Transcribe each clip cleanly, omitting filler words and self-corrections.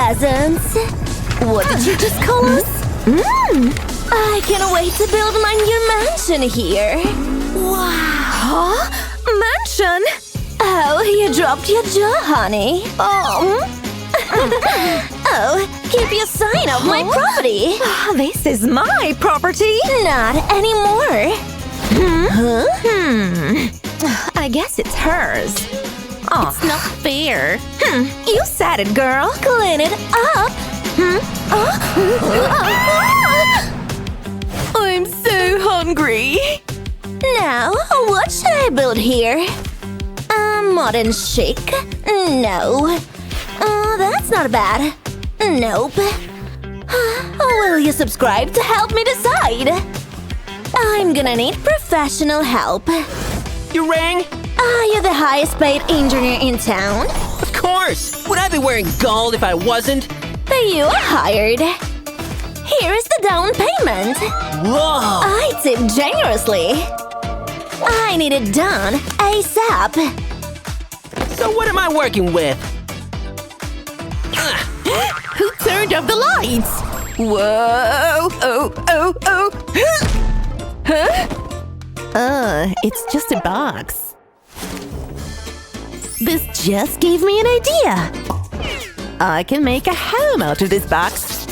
Peasants. What did you just call us? I can't wait to build my new mansion here. Wow. Huh? Mansion? Oh, you dropped your jaw, honey. Oh, keep your sign off my property. This is my property. Not anymore. I guess it's hers. Oh, it's not fair. You said it, girl. Clean it up. I'm so hungry. Now, what should I build here? Modern chic? No. That's not bad. Nope. Will you subscribe to help me decide? I'm gonna need professional help. You rang? Are you the highest paid engineer in town? Of course! Would I be wearing gold if I wasn't? You are hired. Here is the down payment. Whoa! I tip generously. I need it done ASAP. So what am I working with? Who turned off the lights? Whoa! Oh! Huh? It's just a box. This just gave me an idea. I can make a home out of this box.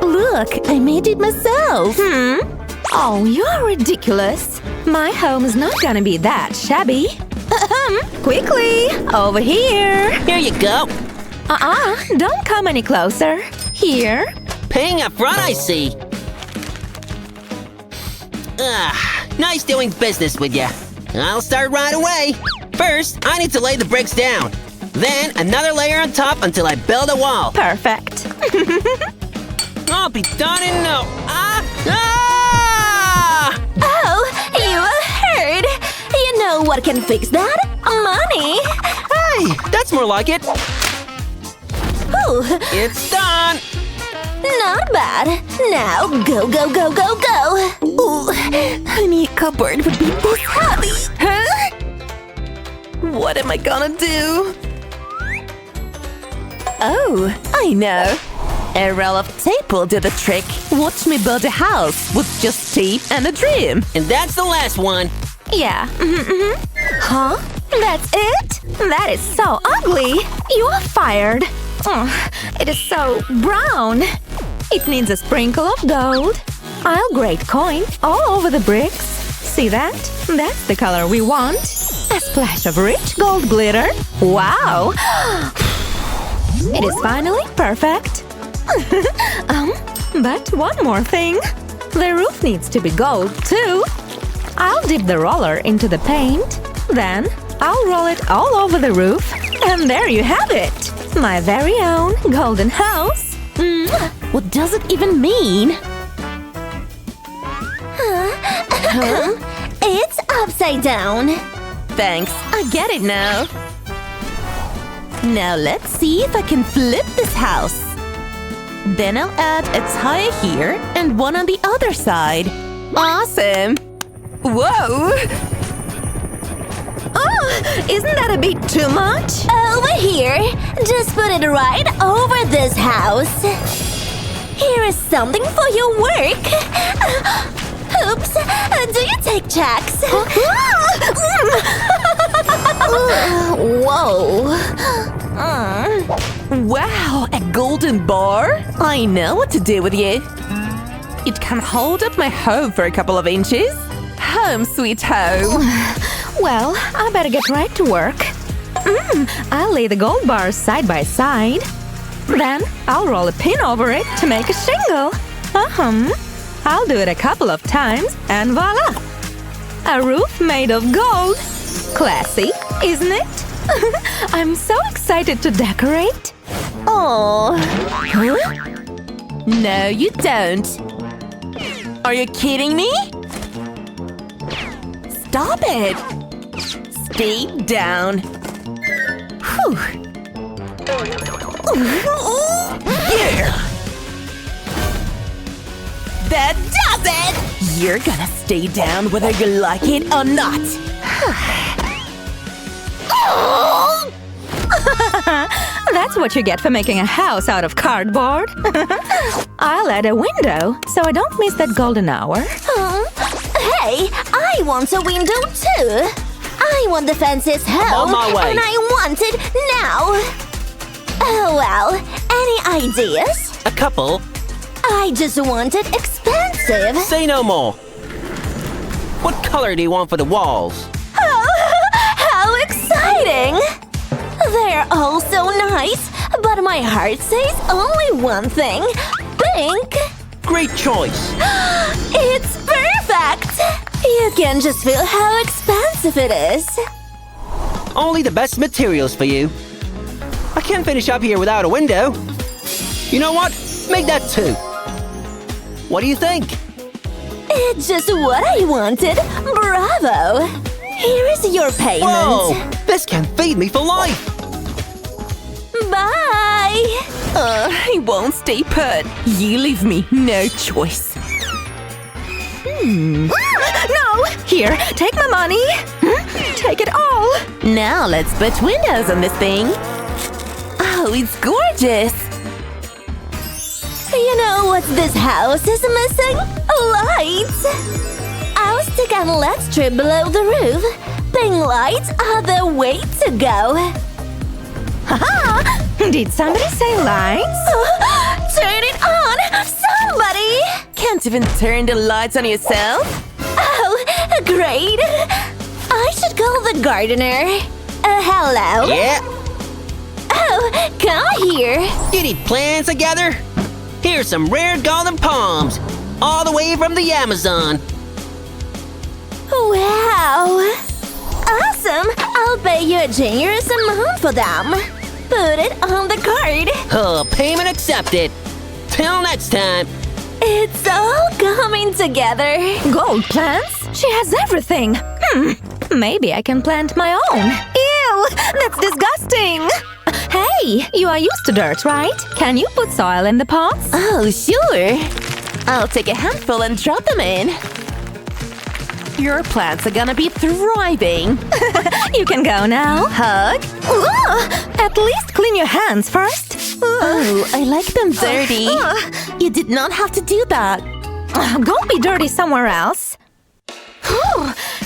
Look, I made it myself. Oh, you're ridiculous. My home is not gonna be that shabby. Quickly, over here. Here you go. Don't come any closer. Here. Paying up front, I see. Nice doing business with you. I'll start right away. First, I need to lay the bricks down. Then, another layer on top until I build a wall. Perfect. I'll be done in no… Oh, you heard. You know what can fix that? Money. Hey, that's more like it. Ooh, It's done. not bad. Now, go. Ooh, I knew a cupboard would be this heavy. Huh? What am I gonna do? Oh, I know. A roll of tape will do the trick. Watch me build a house with just tape and a dream. And that's the last one. Yeah. Huh? That's it? That is so ugly. You are fired. It is so brown. It needs a sprinkle of gold. I'll grate coin all over the bricks. See that? That's the color we want. A splash of rich gold glitter. Wow! It is finally perfect. But one more thing. The roof needs to be gold too. I'll dip the roller into the paint. Then I'll roll it all over the roof. And there you have it. My very own golden house. What does it even mean? It's upside down. Thanks, I get it now. Now let's see if I can flip this house. Then I'll add a tire here and one on the other side. Awesome! Whoa! Oh, isn't that a bit too much? Over here. Just put it right over this house. Here is something for your work. Oops. Do you take checks? Whoa! Wow, a golden bar? I know what to do with you. It can hold up my home for a couple of inches. Home, sweet home. Well, I better get right to work. I'll lay the gold bars side by side. Then I'll roll a pin over it to make a shingle. I'll do it a couple of times and voila! A roof made of gold. Classy, isn't it? I'm so excited to decorate. Oh. Huh? No, you don't. Are you kidding me? Stop it! Stay down. Whew. Yeah! That does it! You're gonna stay down whether you like it or not. That That's what you get for making a house out of cardboard. I'll add a window so I don't miss that golden hour. Hey, I want a window too. I want the fences held, on my way. and I want it now. Oh well, any ideas? A couple. I just want it expensive. Say no more. What color do you want for the walls? Oh, how exciting! They're all so nice, but my heart says only one thing. Pink! Great choice. It's perfect! You can just feel how expensive it is. Only the best materials for you. I can't finish up here without a window. You know what? Make that 2. What do you think? It's just what I wanted. Bravo! Here is your payment. Whoa! This can feed me for life. Bye! I won't stay put. You leave me no choice. No! Here, take my money. Take it all. Now let's put windows on this thing. Oh, it's gorgeous. You know what this house is missing? Lights! I'll stick a LED strip below the roof. Pink lights are the way to go. Haha! Did somebody say lights? Turn it on! Somebody! Can't even turn the lights on yourself? Oh, great! I should call the gardener. Hello? Yeah. Oh, come here. You need plants together? Here's some rare golden palms, all the way from the Amazon. Wow! Awesome! I'll pay you a generous amount for them. Put it on the card. Payment accepted. Till next time. It's all coming together. Gold plants? She has everything. Maybe I can plant my own. Ew! That's disgusting! Hey, you are used to dirt, right? Can you put soil in the pots? Oh, sure. I'll take a handful and drop them in. Your plants are gonna be thriving. You can go now. Hug. At least clean your hands first. Oh, I like them dirty. You did not have to do that. Go be dirty somewhere else.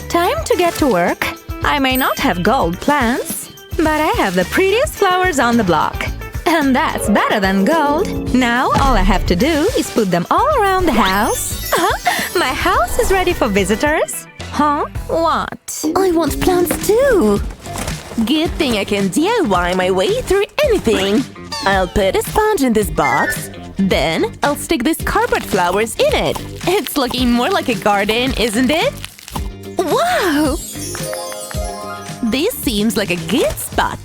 Time to get to work. I may not have gold plants, but I have the prettiest flowers on the block. And that's better than gold. Now all I have to do is put them all around the house. My house is ready for visitors. Huh? What? I want plants too. Good thing I can DIY my way through anything. I'll put a sponge in this box. Then I'll stick these cardboard flowers in it. It's looking more like a garden, isn't it? Wow! This seems like a good spot.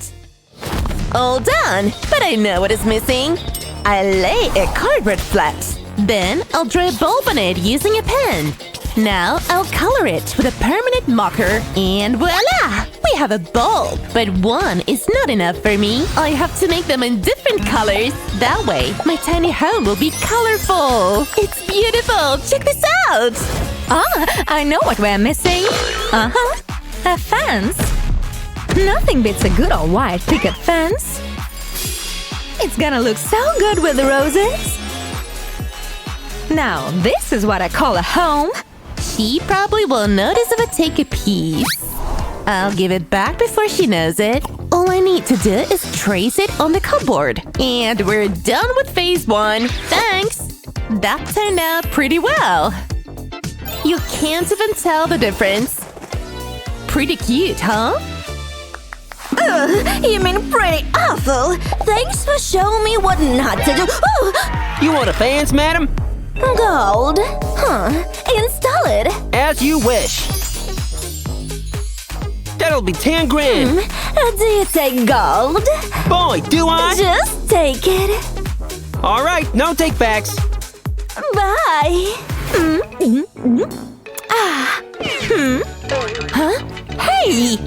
All done, but I know what is missing. I lay a cardboard flat. Then I'll draw a bulb on it using a pen. Now I'll color it with a permanent marker, and voila! We have a bulb, but one is not enough for me. I have to make them in different colors. That way, my tiny home will be colorful. It's beautiful! Check this out! I know what we're missing. A fence. Nothing beats a good old white picket fence. It's gonna look so good with the roses. Now, this is what I call a home. She probably will notice if I take a piece. I'll give it back before she knows it. All I need to do is trace it on the cupboard. And we're done with phase 1. Thanks! That turned out pretty well. You can't even tell the difference. Pretty cute, huh? You mean pretty awful. Thanks for showing me what not to do. Oh! You want a fence, madam? Gold. Install it. As you wish. That'll be 10 grand. Do you take gold? Boy, do I? Just take it. All right, no take-backs. Bye. Huh? Hey!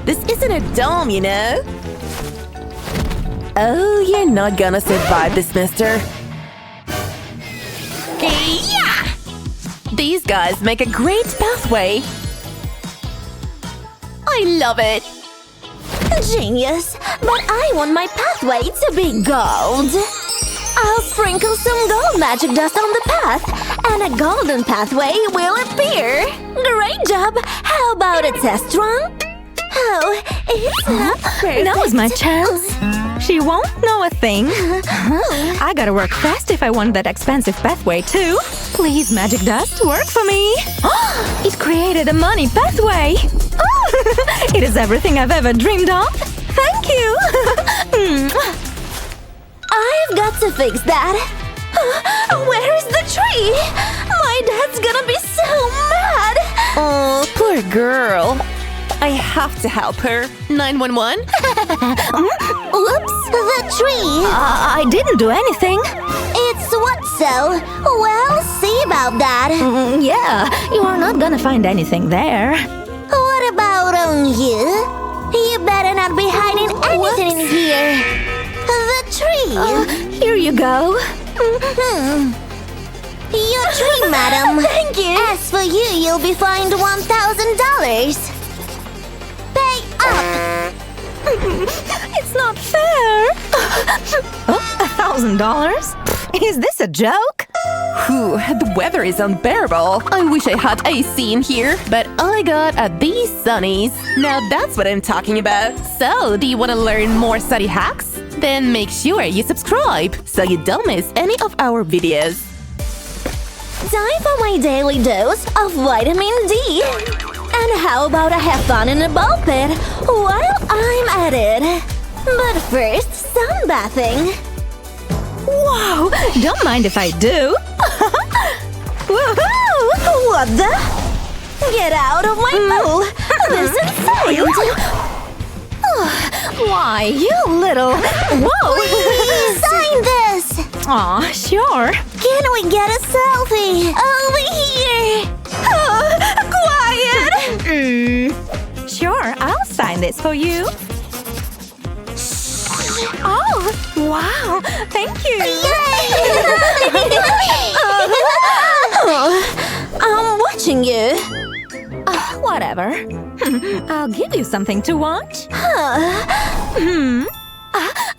This isn't a dome, you know? Oh, you're not gonna survive this, mister. Yeah! These guys make a great pathway. I love it. Genius! But I want my pathway to be gold. I'll sprinkle some gold magic dust on the path, and a golden pathway will appear. Great job! How about a test run? Oh, it's not perfect. That was my chance. She won't know a thing. I gotta work fast if I want that expensive pathway too. Please, magic dust, work for me. It created a money pathway. It is everything I've ever dreamed of. Thank you. I've got to fix that. Where's the tree? My dad's gonna be so mad. Oh, poor girl. I have to help her. 911? Whoops, the tree. I didn't do anything. It's what so? Well, see about that. Yeah, you are not gonna find anything there. What about on you? You better not be hiding anything in here. The tree. Here you go. Your tree, madam. Thank you. As for you, you'll be fined $1,000. Pay up. It's not fair. $1,000? Is this a joke? Whew, the weather is unbearable. I wish I had AC in here, but all I got are these sunnies. Now that's what I'm talking about. So, do you want to learn more study hacks? Then make sure you subscribe so you don't miss any of our videos. Time for my daily dose of vitamin D. And how about I have fun in a ball pit while I'm at it? But first, sunbathing. Wow, don't mind if I do. Woohoo! What the? Get out of my pool! This is insane! Why, you little... Whoa! Please sign this! Aw, sure. Can we get a selfie? Over here! Quiet! Sure, I'll sign this for you. Oh, wow, thank you. I'm watching you. Whatever. I'll give you something to watch. La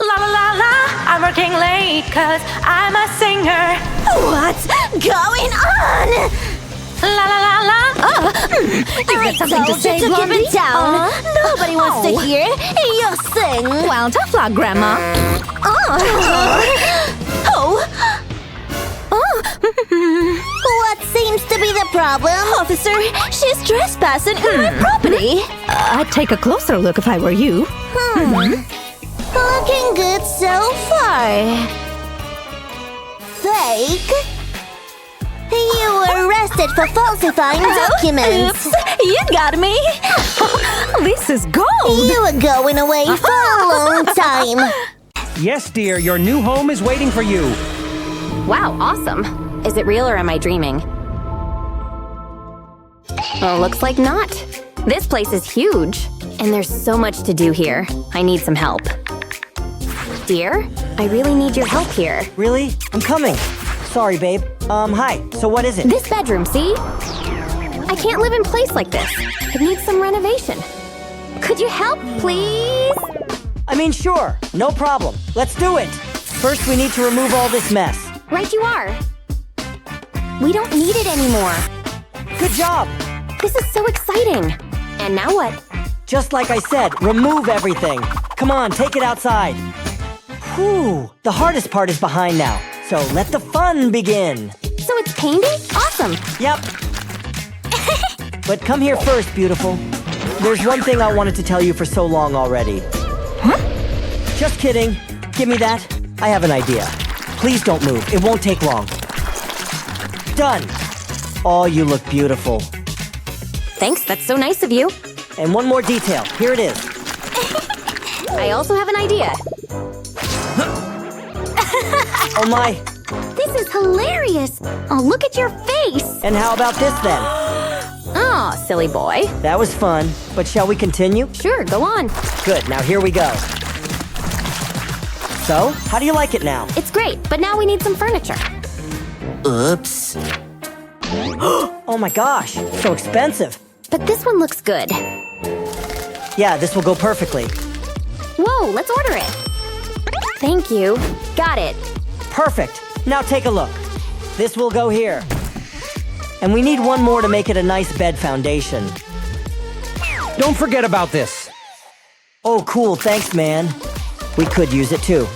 la la la, I'm working late 'cause I'm a singer. What's going on? La la la la. You've got something to say, keep Blondie? it down. Nobody wants to hear you sing. Well, tough luck, Grandma. What seems to be the problem? Officer, she's trespassing in my property. I'd take a closer look if I were you. Looking good so far. Fake? You were arrested for falsifying documents. Oops, you got me. This is gold. You were going away for a long time. Yes, dear, your new home is waiting for you. Wow, awesome. Is it real or am I dreaming? Well, looks like not. This place is huge, and there's so much to do here. I need some help. Dear, I really need your help here. Really? I'm coming. Sorry, babe. Hi. So what is it? This bedroom, see? I can't live in place like this. It needs some renovation. Could you help, please? I mean, sure. No problem. Let's do it. First, we need to remove all this mess. Right you are. We don't need it anymore. Good job. This is so exciting. And now what? Just like I said, remove everything. Come on, take it outside. Whew. The hardest part is behind now. So let the fun begin. So it's painting? Awesome. Yep. But come here first, beautiful. There's one thing I wanted to tell you for so long already. Huh? Just kidding. Give me that. I have an idea. Please don't move. It won't take long. Done. Oh, you look beautiful. Thanks, that's so nice of you. And one more detail. Here it is. I also have an idea. Oh my. This is hilarious. Oh, look at your face. And how about this then? Oh, silly boy. That was fun. But shall we continue? Sure, go on. Good. Now here we go. So, how do you like it now? It's great, but now we need some furniture. Oops. Oh my gosh. So expensive. But this one looks good. Yeah, this will go perfectly. Whoa, let's order it. Thank you. Got it. Perfect. Now take a look. This will go here. And we need one more to make it a nice bed foundation. Don't forget about this. Oh, cool. Thanks, man. We could use it too.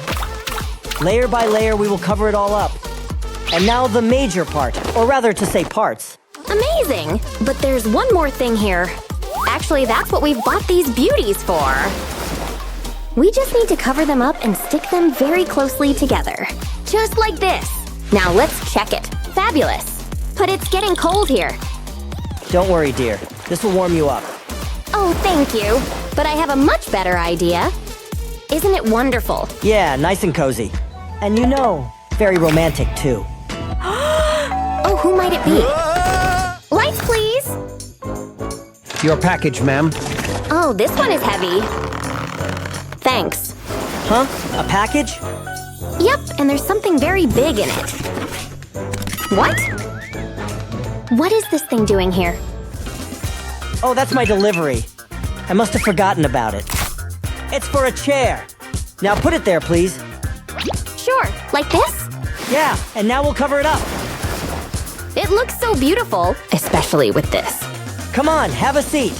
Layer by layer, we will cover it all up. And now the major part, or rather to say parts. Amazing! But there's one more thing here. Actually, that's what we've bought these beauties for. We just need to cover them up and stick them very closely together. Just like this. Now let's check it. Fabulous. But it's getting cold here. Don't worry, dear. This will warm you up. Oh, thank you. But I have a much better idea. Isn't it wonderful? Yeah, nice and cozy. And you know, very romantic too. Oh, who might it be? Lights, please! Your package, ma'am. Oh, this one is heavy. Thanks. Huh? A package? Yep, and there's something very big in it. What? What is this thing doing here? Oh, that's my delivery. I must have forgotten about it. It's for a chair. Now put it there, please. Sure, like this? Yeah, and now we'll cover it up. It looks so beautiful, especially with this. Come on, have a seat.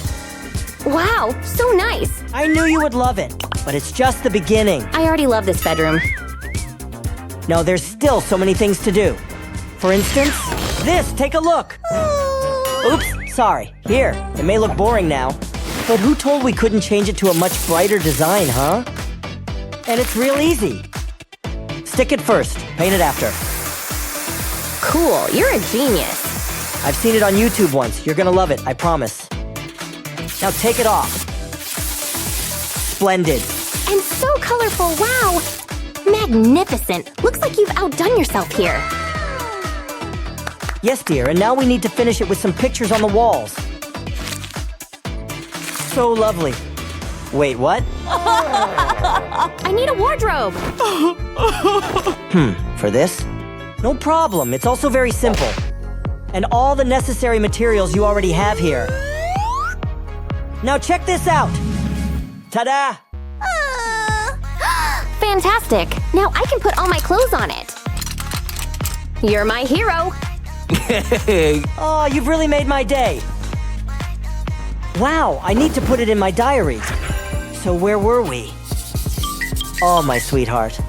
Wow, so nice. I knew you would love it, but it's just the beginning. I already love this bedroom. No, there's still so many things to do. For instance, this, take a look. Oops, sorry. Here, it may look boring now, but who told we couldn't change it to a much brighter design, huh? And it's real easy. Stick it first, paint it after. Cool, you're a genius. I've seen it on YouTube once. You're gonna love it, I promise. Now take it off. Splendid. And so colorful, wow! Magnificent. Looks like you've outdone yourself here. Yes, dear, and now we need to finish it with some pictures on the walls. So lovely. Wait, what? I need a wardrobe. For this? No problem, it's also very simple. And all the necessary materials you already have here. Now check this out! Ta-da! Fantastic. Now I can put all my clothes on it. You're my hero. Oh, you've really made my day. Wow, I need to put it in my diary. So where were we? Oh, my sweetheart.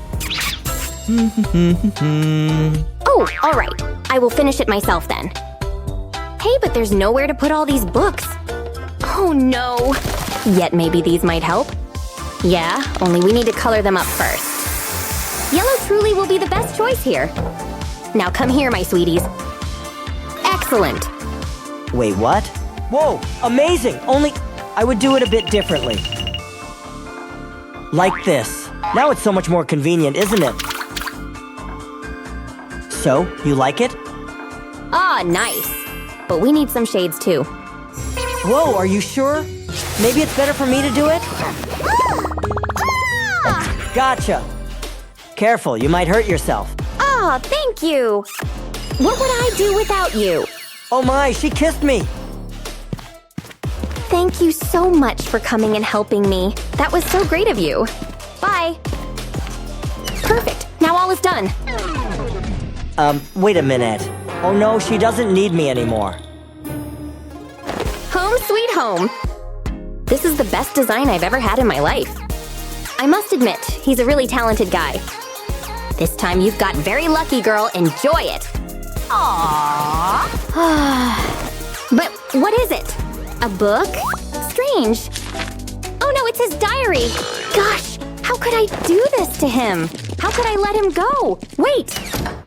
Oh, all right. I will finish it myself then. Hey, but there's nowhere to put all these books. Oh no. Yet maybe these might help. Yeah, only we need to color them up first. Yellow truly will be the best choice here. Now come here, my sweeties. Excellent. Wait, what? Whoa, amazing! Only I would do it a bit differently. Like this. Now it's so much more convenient, isn't it? So, you like it? Ah, nice. But we need some shades too. Whoa, are you sure? Maybe it's better for me to do it? Gotcha. Careful, you might hurt yourself. Ah, thank you. What would I do without you? Oh my, she kissed me. Thank you so much for coming and helping me. That was so great of you. Bye. Perfect. Now all is done. Wait a minute. Oh no, she doesn't need me anymore. Home sweet home. This is the best design I've ever had in my life. I must admit, he's a really talented guy. This time you've got very lucky, girl. Enjoy it. Aww. But what is it? A book? Strange. Oh no, it's his diary. Gosh, how could I do this to him? How could I let him go? Wait.